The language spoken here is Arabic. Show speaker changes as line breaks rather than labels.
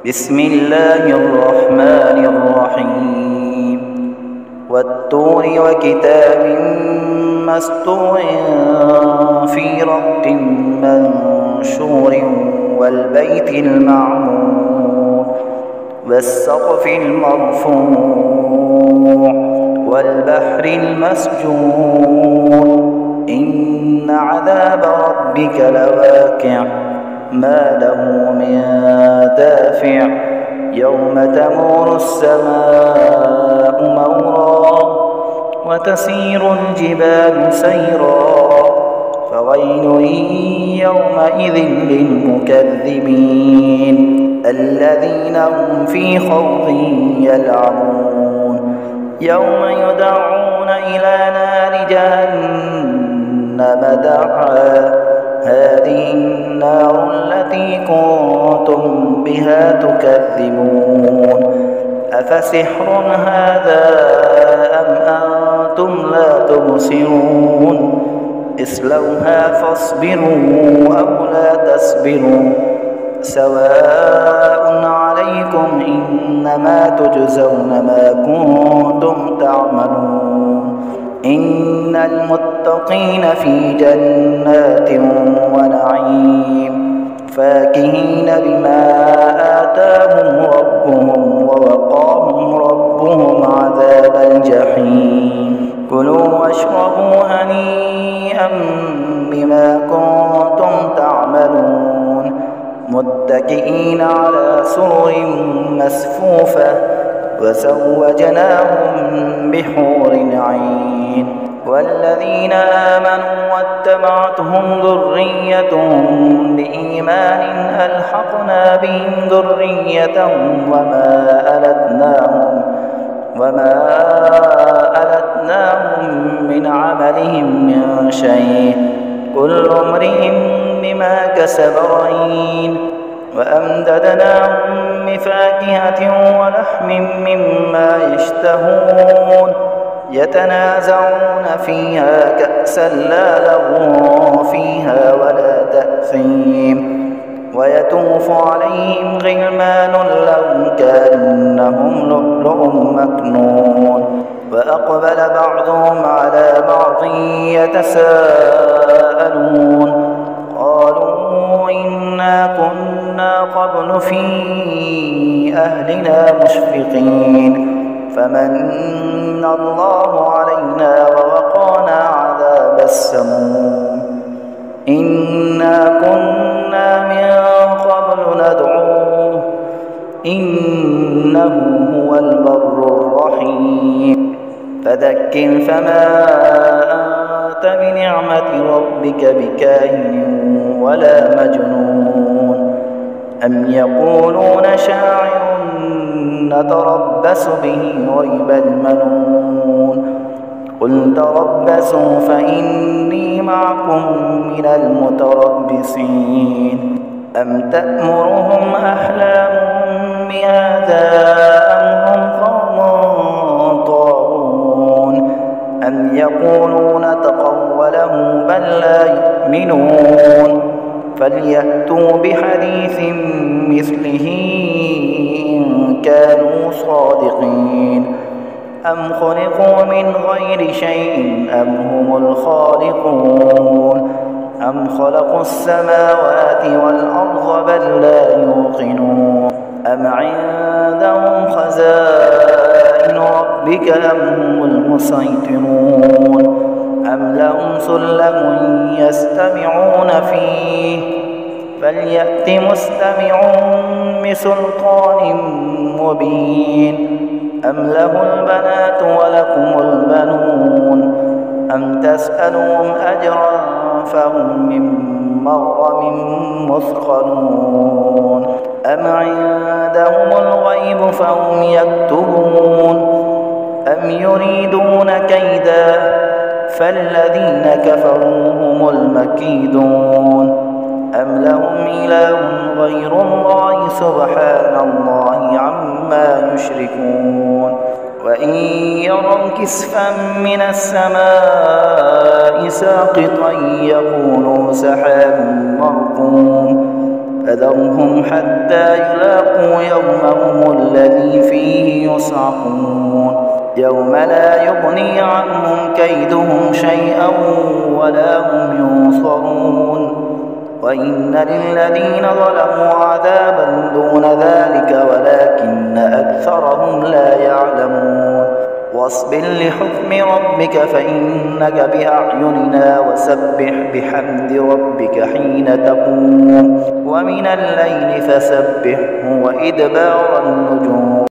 بسم الله الرحمن الرحيم والطور وكتاب مسطور في رق منشور والبيت المعمور والسقف المرفوع والبحر المسجور إن عذاب ربك لواقع ما له من دافع يوم تمور السماء مورا وتسير الجبال سيرا فويل يومئذ للمكذبين الذين هم في خوض يلعبون يوم يدعون إلى نار جهنم دعا هذه النار التي كنتم بها تكذبون أفسحر هذا أم أنتم لا تبصرون اصلوها فاصبروا أو لا تصبروا سواء عليكم إنما تجزون ما كنتم تعملون إن المتقين في جنات ونعيم فاكهين بما آتاهم ربهم ووقاهم ربهم عذاب الجحيم كلوا واشربوا هنيئا بما كنتم تعملون متكئين على سرر مصفوفة وزوجناهم بحور عين والذين آمنوا واتبعتهم ذريتهم بإيمان ألحقنا بهم ذريتهم وما ألتناهم من عملهم من شيء كل امرئ بما كسب رهين وأمددناهم بفاكهة ولحم مما يشتهون يتنازعون فيها كأسا لا لغو فيها ولا تأثيم ويطوف عليهم غلمان لهم كأنهم لؤلؤ مكنون وأقبل بعضهم على بعض يتساءلون قالوا إنا كنا قبل في أهلنا مشفقين فمن الله علينا ووقانا عذاب السموم إنا كنا من قبل ندعوه إنه هو البر الرحيم فذكر فما أنت بنعمة ربك بكاهن ولا مجنون أم يقولون شاعر نتربص به ريب المنون قل تربصوا فإني معكم من المتربصين أم تأمرهم أحلامهم بهذا أم هم قوم طاغون أم يقولون تقوله بل لا يؤمنون فليأتوا بحديث مثله إن كانوا صادقين أم خلقوا من غير شيء أم هم الخالقون أم خلقوا السماوات والأرض بل لا يوقنون أم عندهم خزائن ربك أم هم المسيطرون أم لهم سلم يستمعون فيه فليأت مستمعون بسلطان مبين أم له البنات ولكم البنون أم تسألهم أجرا فهم من مغرم مثقلون أم عندهم الغيب فهم يكتبون أم يريدون كيدا فالذين كفروا هم المكيدون أم لهم إله غير الله سبحان الله عما يشركون وإن يروا كسفا من السماء ساقطا يقولوا سحاب مركوم فذرهم حتى يلاقوا يومهم الذي فيه يصعقون يوم لا يغني عنهم كيدهم شيئا ولا هم ينصرون وإن للذين ظلموا عذابا دون ذلك ولكن أكثرهم لا يعلمون واصبر لحكم ربك فإنك بأعيننا وسبح بحمد ربك حين تقوم ومن الليل فسبحه وإدبار النجوم